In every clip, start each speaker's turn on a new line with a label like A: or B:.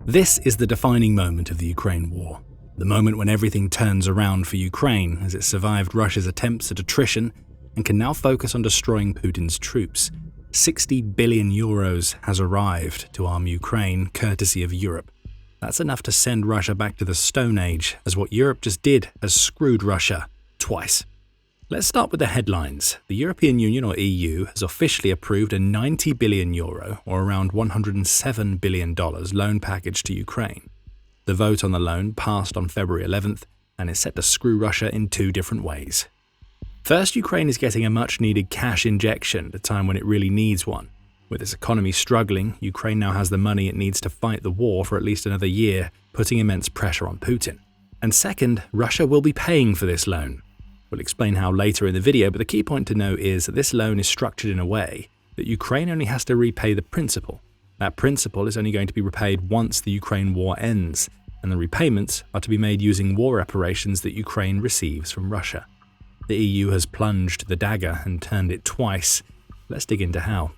A: This is the defining moment of the Ukraine war. The moment when everything turns around for Ukraine as it survived Russia's attempts at attrition and can now focus on destroying Putin's troops. 60 billion euros has arrived to arm Ukraine, courtesy of Europe. That's enough to send Russia back to the Stone Age, as what Europe just did has screwed Russia twice. Let's start with the headlines. The European Union, or EU, has officially approved a 90 billion euro, or around $107 billion, loan package to Ukraine. The vote on the loan passed on February 11th and is set to screw Russia in two different ways. First, Ukraine is getting a much-needed cash injection at a time when it really needs one. With its economy struggling, Ukraine now has the money it needs to fight the war for at least another year, putting immense pressure on Putin. And second, Russia will be paying for this loan. We'll explain how later in the video, but the key point to note is that this loan is structured in a way that Ukraine only has to repay the principal. That principal is only going to be repaid once the Ukraine war ends, and the repayments are to be made using war reparations that Ukraine receives from Russia. The EU has plunged the dagger and turned it twice. Let's dig into how.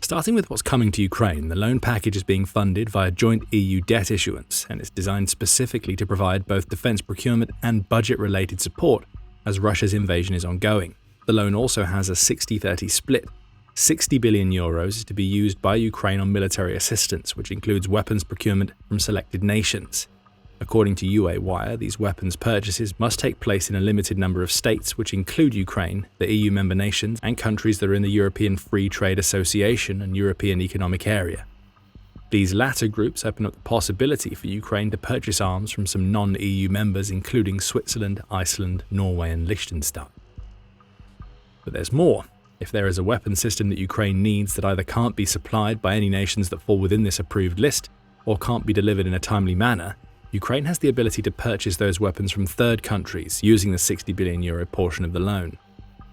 A: Starting with what's coming to Ukraine, the loan package is being funded via joint EU debt issuance, and it's designed specifically to provide both defense procurement and budget-related support as Russia's invasion is ongoing. The loan also has a 60-30 split. 60 billion euros is to be used by Ukraine on military assistance, which includes weapons procurement from selected nations. According to UA Wire, these weapons purchases must take place in a limited number of states, which include Ukraine, the EU member nations, and countries that are in the European Free Trade Association and European Economic Area. These latter groups open up the possibility for Ukraine to purchase arms from some non-EU members, including Switzerland, Iceland, Norway, and Liechtenstein. But there's more. If there is a weapon system that Ukraine needs that either can't be supplied by any nations that fall within this approved list, or can't be delivered in a timely manner, Ukraine has the ability to purchase those weapons from third countries using the 60 billion euro portion of the loan.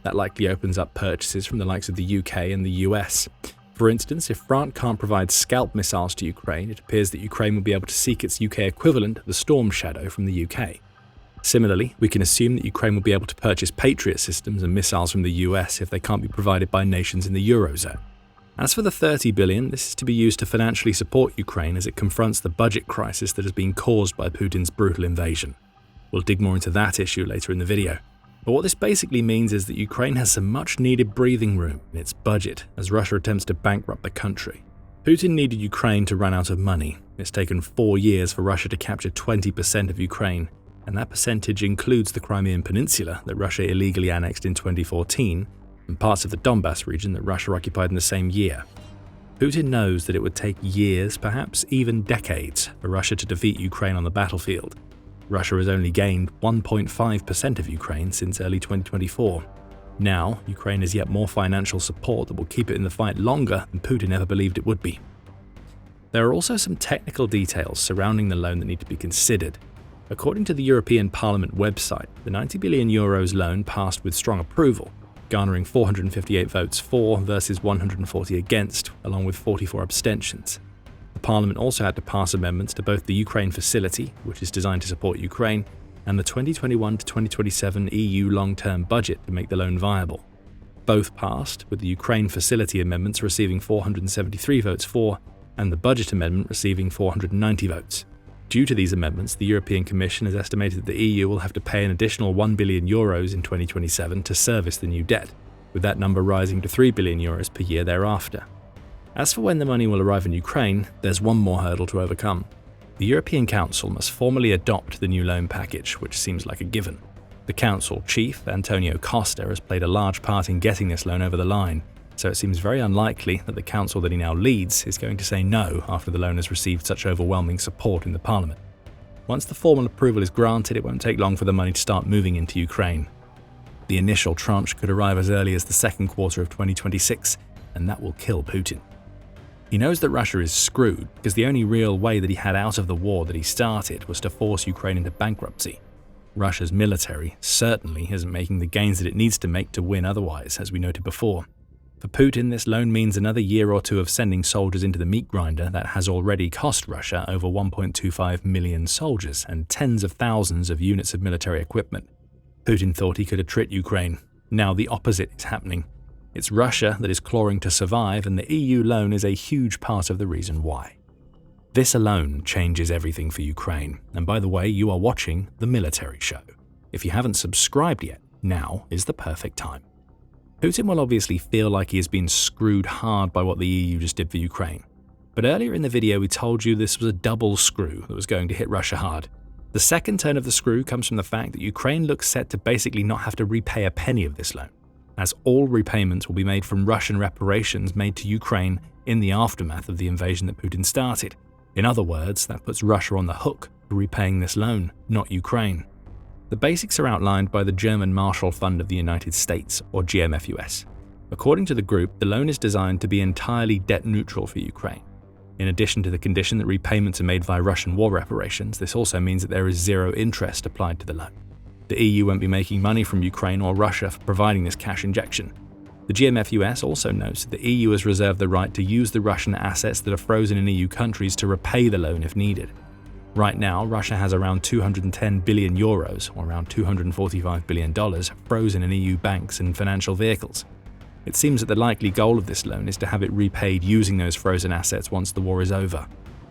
A: That likely opens up purchases from the likes of the UK and the US. For instance, if France can't provide Scalp missiles to Ukraine, it appears that Ukraine will be able to seek its UK equivalent, the Storm Shadow, from the UK. Similarly, we can assume that Ukraine will be able to purchase Patriot systems and missiles from the US if they can't be provided by nations in the Eurozone. As for the 30 billion, this is to be used to financially support Ukraine as it confronts the budget crisis that has been caused by Putin's brutal invasion. We'll dig more into that issue later in the video. But what this basically means is that Ukraine has some much-needed breathing room in its budget as Russia attempts to bankrupt the country. Putin needed Ukraine to run out of money. It's taken 4 years for Russia to capture 20% of Ukraine, and that percentage includes the Crimean Peninsula that Russia illegally annexed in 2014, and parts of the Donbass region that Russia occupied in the same year. Putin knows that it would take years, perhaps even decades, for Russia to defeat Ukraine on the battlefield. Russia has only gained 1.5% of Ukraine since early 2024. Now, Ukraine has yet more financial support that will keep it in the fight longer than Putin ever believed it would be. There are also some technical details surrounding the loan that need to be considered. According to the European Parliament website, the 90 billion euros loan passed with strong approval, garnering 458 votes for versus 140 against, along with 44 abstentions. The Parliament also had to pass amendments to both the Ukraine Facility, which is designed to support Ukraine, and the 2021 to 2027 EU long-term budget to make the loan viable. Both passed, with the Ukraine Facility amendments receiving 473 votes for, and the budget amendment receiving 490 votes. Due to these amendments, the European Commission has estimated that the EU will have to pay an additional 1 billion euros in 2027 to service the new debt, with that number rising to 3 billion euros per year thereafter. As for when the money will arrive in Ukraine, there's one more hurdle to overcome. The European Council must formally adopt the new loan package, which seems like a given. The Council chief, Antonio Costa, has played a large part in getting this loan over the line, so it seems very unlikely that the Council that he now leads is going to say no after the loan has received such overwhelming support in the Parliament. Once the formal approval is granted, it won't take long for the money to start moving into Ukraine. The initial tranche could arrive as early as the second quarter of 2026, and that will kill Putin. He knows that Russia is screwed because the only real way that he had out of the war that he started was to force Ukraine into bankruptcy. Russia's military certainly isn't making the gains that it needs to make to win otherwise, as we noted before. For Putin, this loan means another year or two of sending soldiers into the meat grinder that has already cost Russia over 1.25 million soldiers and tens of thousands of units of military equipment. Putin thought he could attrit Ukraine. Now the opposite is happening. It's Russia that is clawing to survive, and the EU loan is a huge part of the reason why. This alone changes everything for Ukraine, and by the way, you are watching The Military Show. If you haven't subscribed yet, now is the perfect time. Putin will obviously feel like he has been screwed hard by what the EU just did for Ukraine. But earlier in the video we told you this was a double screw that was going to hit Russia hard. The second turn of the screw comes from the fact that Ukraine looks set to basically not have to repay a penny of this loan, as all repayments will be made from Russian reparations made to Ukraine in the aftermath of the invasion that Putin started. In other words, that puts Russia on the hook for repaying this loan, not Ukraine. The basics are outlined by the German Marshall Fund of the United States, or GMFUS. According to the group, the loan is designed to be entirely debt neutral for Ukraine. In addition to the condition that repayments are made via Russian war reparations, this also means that there is zero interest applied to the loan. The EU won't be making money from Ukraine or Russia for providing this cash injection. The GMFUS also notes that the EU has reserved the right to use the Russian assets that are frozen in EU countries to repay the loan if needed. Right now, Russia has around 210 billion euros, or around $245 billion, frozen in EU banks and financial vehicles. It seems that the likely goal of this loan is to have it repaid using those frozen assets once the war is over.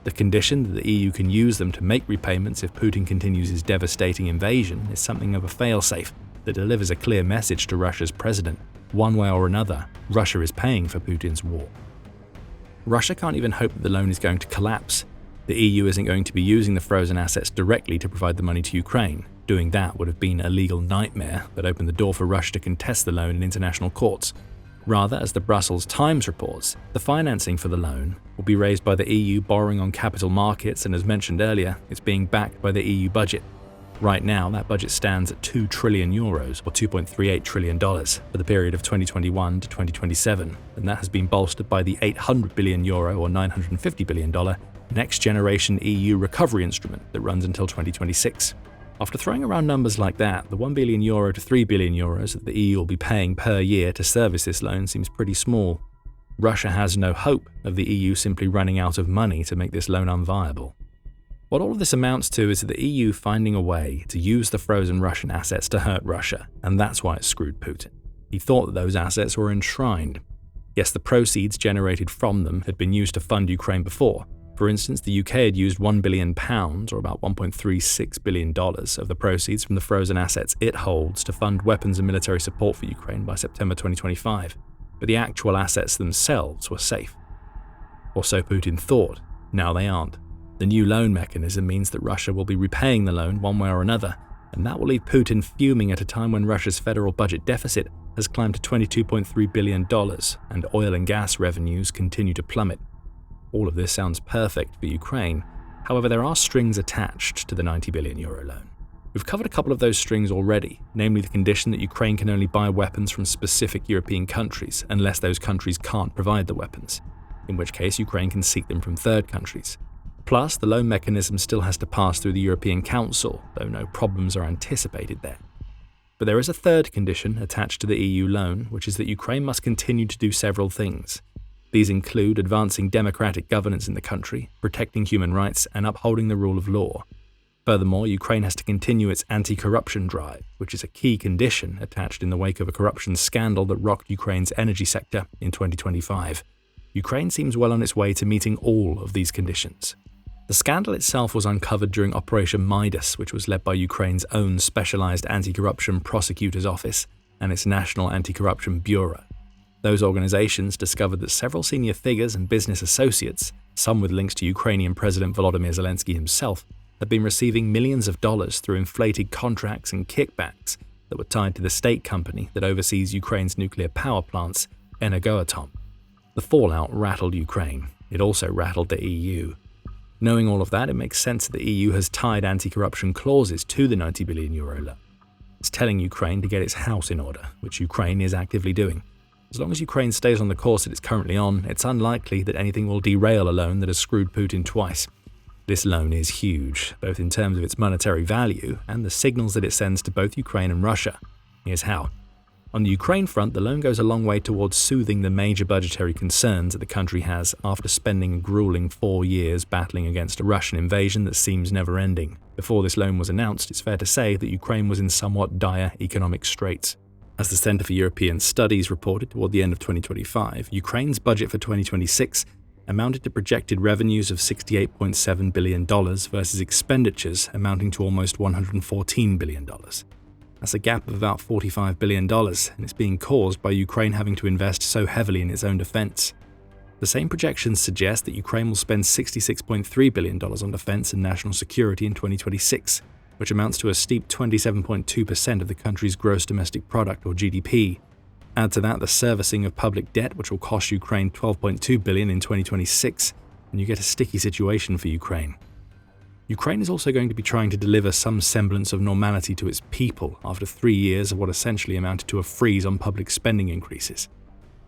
A: The condition that the EU can use them to make repayments if Putin continues his devastating invasion is something of a failsafe that delivers a clear message to Russia's president. One way or another, Russia is paying for Putin's war. Russia can't even hope that the loan is going to collapse. The EU isn't going to be using the frozen assets directly to provide the money to Ukraine. Doing that would have been a legal nightmare that opened the door for Russia to contest the loan in international courts. Rather, as the Brussels Times reports, the financing for the loan will be raised by the EU borrowing on capital markets, and as mentioned earlier, it's being backed by the EU budget. Right now, that budget stands at €2 trillion, or $2.38 trillion, for the period of 2021 to 2027, and that has been bolstered by the €800 billion, or $950 billion, Next Generation EU Recovery Instrument that runs until 2026. After throwing around numbers like that, the €1 billion to €3 billion that the EU will be paying per year to service this loan seems pretty small. Russia has no hope of the EU simply running out of money to make this loan unviable. What all of this amounts to is the EU finding a way to use the frozen Russian assets to hurt Russia, and that's why it screwed Putin. He thought that those assets were enshrined. Yes, the proceeds generated from them had been used to fund Ukraine before. For instance, the UK had used £1 billion, or about $1.36 billion, of the proceeds from the frozen assets it holds to fund weapons and military support for Ukraine by September 2025. But the actual assets themselves were safe. Or so Putin thought. Now they aren't. The new loan mechanism means that Russia will be repaying the loan one way or another, and that will leave Putin fuming at a time when Russia's federal budget deficit has climbed to $22.3 billion, and oil and gas revenues continue to plummet. All of this sounds perfect for Ukraine. However, there are strings attached to the €90 billion loan. We've covered a couple of those strings already, namely the condition that Ukraine can only buy weapons from specific European countries unless those countries can't provide the weapons, in which case Ukraine can seek them from third countries. Plus, the loan mechanism still has to pass through the European Council, though no problems are anticipated there. But there is a third condition attached to the EU loan, which is that Ukraine must continue to do several things. These include advancing democratic governance in the country, protecting human rights, and upholding the rule of law. Furthermore, Ukraine has to continue its anti-corruption drive, which is a key condition attached in the wake of a corruption scandal that rocked Ukraine's energy sector in 2025. Ukraine seems well on its way to meeting all of these conditions. The scandal itself was uncovered during Operation Midas, which was led by Ukraine's own specialized anti-corruption prosecutor's office and its National Anti-Corruption Bureau. Those organizations discovered that several senior figures and business associates, some with links to Ukrainian President Volodymyr Zelensky himself, had been receiving millions of dollars through inflated contracts and kickbacks that were tied to the state company that oversees Ukraine's nuclear power plants, Energoatom. The fallout rattled Ukraine. It also rattled the EU. Knowing all of that, it makes sense that the EU has tied anti-corruption clauses to the €90 billion loan. It's telling Ukraine to get its house in order, which Ukraine is actively doing. As long as Ukraine stays on the course that it's currently on, it's unlikely that anything will derail a loan that has screwed Putin twice. This loan is huge, both in terms of its monetary value and the signals that it sends to both Ukraine and Russia. Here's how. On the Ukraine front, the loan goes a long way towards soothing the major budgetary concerns that the country has after spending a grueling 4 years battling against a Russian invasion that seems never-ending. Before this loan was announced, it's fair to say that Ukraine was in somewhat dire economic straits. As the Centre for European Studies reported toward the end of 2025, Ukraine's budget for 2026 amounted to projected revenues of $68.7 billion versus expenditures amounting to almost $114 billion. That's a gap of about $45 billion, and it's being caused by Ukraine having to invest so heavily in its own defense. The same projections suggest that Ukraine will spend $66.3 billion on defense and national security in 2026, which amounts to a steep 27.2% of the country's gross domestic product, or GDP. Add to that the servicing of public debt, which will cost Ukraine $12.2 billion in 2026, and you get a sticky situation for Ukraine. Ukraine is also going to be trying to deliver some semblance of normality to its people after 3 years of what essentially amounted to a freeze on public spending increases.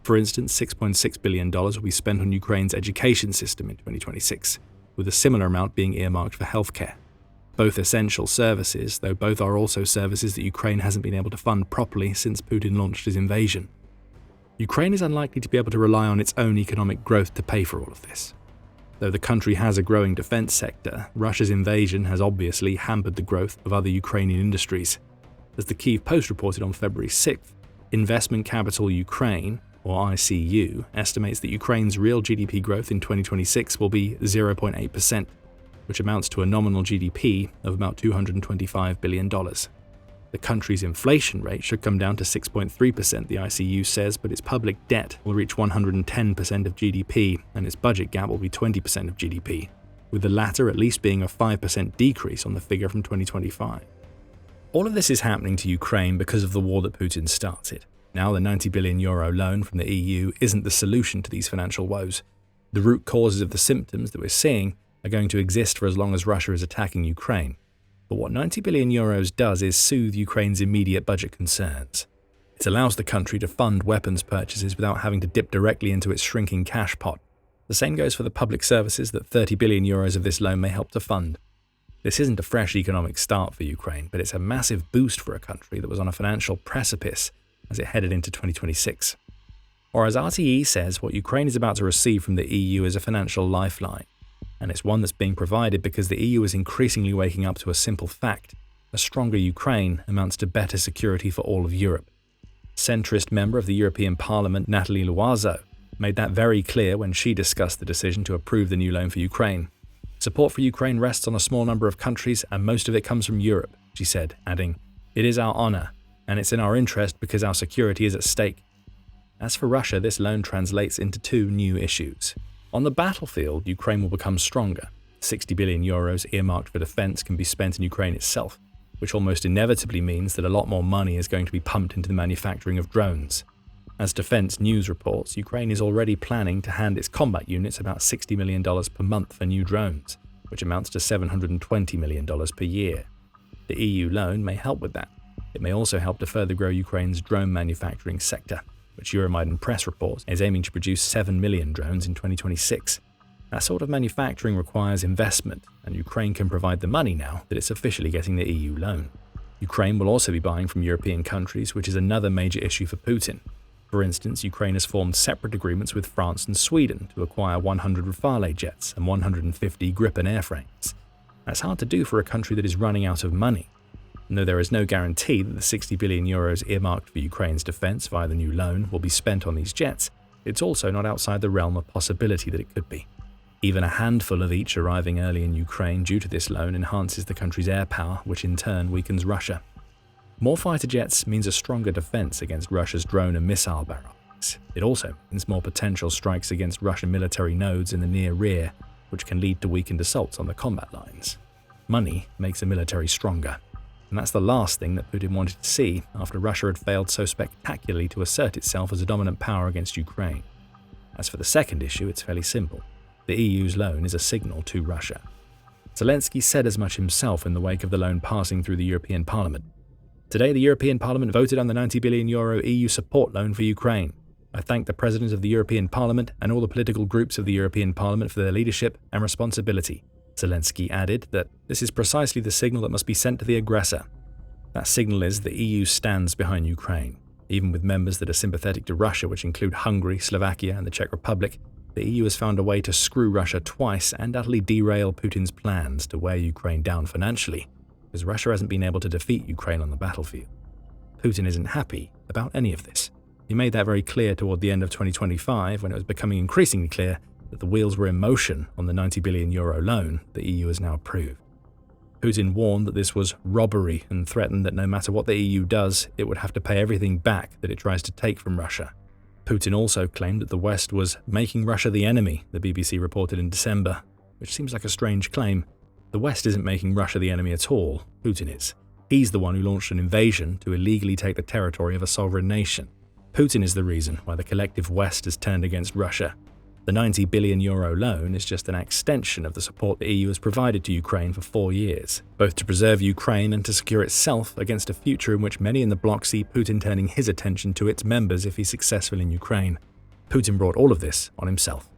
A: For instance, $6.6 billion will be spent on Ukraine's education system in 2026, with a similar amount being earmarked for healthcare. Both essential services, though both are also services that Ukraine hasn't been able to fund properly since Putin launched his invasion. Ukraine is unlikely to be able to rely on its own economic growth to pay for all of this. Though the country has a growing defense sector, Russia's invasion has obviously hampered the growth of other Ukrainian industries. As the Kyiv Post reported on February 6th, Investment Capital Ukraine, or ICU, estimates that Ukraine's real GDP growth in 2026 will be 0.8%, which amounts to a nominal GDP of about $225 billion. The country's inflation rate should come down to 6.3%, the ICU says, but its public debt will reach 110% of GDP, and its budget gap will be 20% of GDP, with the latter at least being a 5% decrease on the figure from 2025. All of this is happening to Ukraine because of the war that Putin started. Now, the €90 billion loan from the EU isn't the solution to these financial woes. The root causes of the symptoms that we're seeing are going to exist for as long as Russia is attacking Ukraine. But what €90 billion does is soothe Ukraine's immediate budget concerns. It allows the country to fund weapons purchases without having to dip directly into its shrinking cash pot. The same goes for the public services that €30 billion of this loan may help to fund. This isn't a fresh economic start for Ukraine, but it's a massive boost for a country that was on a financial precipice as it headed into 2026. Or as RTE says, what Ukraine is about to receive from the EU is a financial lifeline. And it's one that's being provided because the EU is increasingly waking up to a simple fact: a stronger Ukraine amounts to better security for all of Europe. Centrist member of the European Parliament Nathalie Loiseau made that very clear when she discussed the decision to approve the new loan for Ukraine. Support for Ukraine rests on a small number of countries, and most of it comes from Europe, she said, adding, "It is our honor, and it's in our interest because our security is at stake." As for Russia, this loan translates into two new issues. On the battlefield, Ukraine will become stronger. €60 billion earmarked for defense can be spent in Ukraine itself, which almost inevitably means that a lot more money is going to be pumped into the manufacturing of drones. As Defense News reports, Ukraine is already planning to hand its combat units about $60 million per month for new drones, which amounts to $720 million per year. The EU loan may help with that. It may also help to further grow Ukraine's drone manufacturing sector, which Euromaidan Press reports is aiming to produce 7 million drones in 2026. That sort of manufacturing requires investment, and Ukraine can provide the money now that it's officially getting the EU loan. Ukraine will also be buying from European countries, which is another major issue for Putin. For instance, Ukraine has formed separate agreements with France and Sweden to acquire 100 Rafale jets and 150 Gripen airframes. That's hard to do for a country that is running out of money. And though there is no guarantee that the €60 billion earmarked for Ukraine's defense via the new loan will be spent on these jets, it's also not outside the realm of possibility that it could be. Even a handful of each arriving early in Ukraine due to this loan enhances the country's air power, which in turn weakens Russia. More fighter jets means a stronger defense against Russia's drone and missile barrage. It also means more potential strikes against Russian military nodes in the near rear, which can lead to weakened assaults on the combat lines. Money makes a military stronger. And that's the last thing that Putin wanted to see after Russia had failed so spectacularly to assert itself as a dominant power against Ukraine. As for the second issue, it's fairly simple. The EU's loan is a signal to Russia. Zelensky said as much himself in the wake of the loan passing through the European Parliament. Today, the European Parliament voted on the €90 billion EU support loan for Ukraine. I thank the President of the European Parliament and all the political groups of the European Parliament for their leadership and responsibility. Zelensky added that this is precisely the signal that must be sent to the aggressor. That signal is the EU stands behind Ukraine. Even with members that are sympathetic to Russia, which include Hungary, Slovakia and the Czech Republic, the EU has found a way to screw Russia twice and utterly derail Putin's plans to wear Ukraine down financially, because Russia hasn't been able to defeat Ukraine on the battlefield. Putin isn't happy about any of this. He made that very clear toward the end of 2025 when it was becoming increasingly clear that the wheels were in motion on the €90 billion loan the EU has now approved. Putin warned that this was robbery and threatened that no matter what the EU does, it would have to pay everything back that it tries to take from Russia. Putin also claimed that the West was making Russia the enemy, the BBC reported in December, which seems like a strange claim. The West isn't making Russia the enemy at all, Putin is. He's the one who launched an invasion to illegally take the territory of a sovereign nation. Putin is the reason why the collective West has turned against Russia. The €90 billion loan is just an extension of the support the EU has provided to Ukraine for 4 years, both to preserve Ukraine and to secure itself against a future in which many in the bloc see Putin turning his attention to its members if he's successful in Ukraine. Putin brought all of this on himself.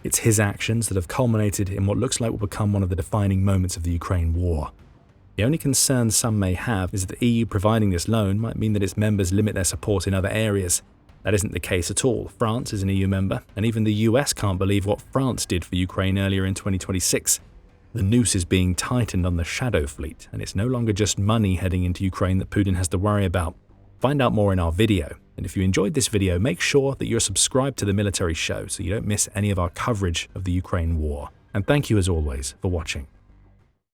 A: It's his actions that have culminated in what looks like will become one of the defining moments of the Ukraine war. The only concern some may have is that the EU providing this loan might mean that its members limit their support in other areas. That isn't the case at all. France is an EU member, and even the US can't believe what France did for Ukraine earlier in 2026. The noose is being tightened on the shadow fleet, and it's no longer just money heading into Ukraine that Putin has to worry about. Find out more in our video, and if you enjoyed this video, make sure that you're subscribed to the Military Show so you don't miss any of our coverage of the Ukraine war. And thank you as always for watching.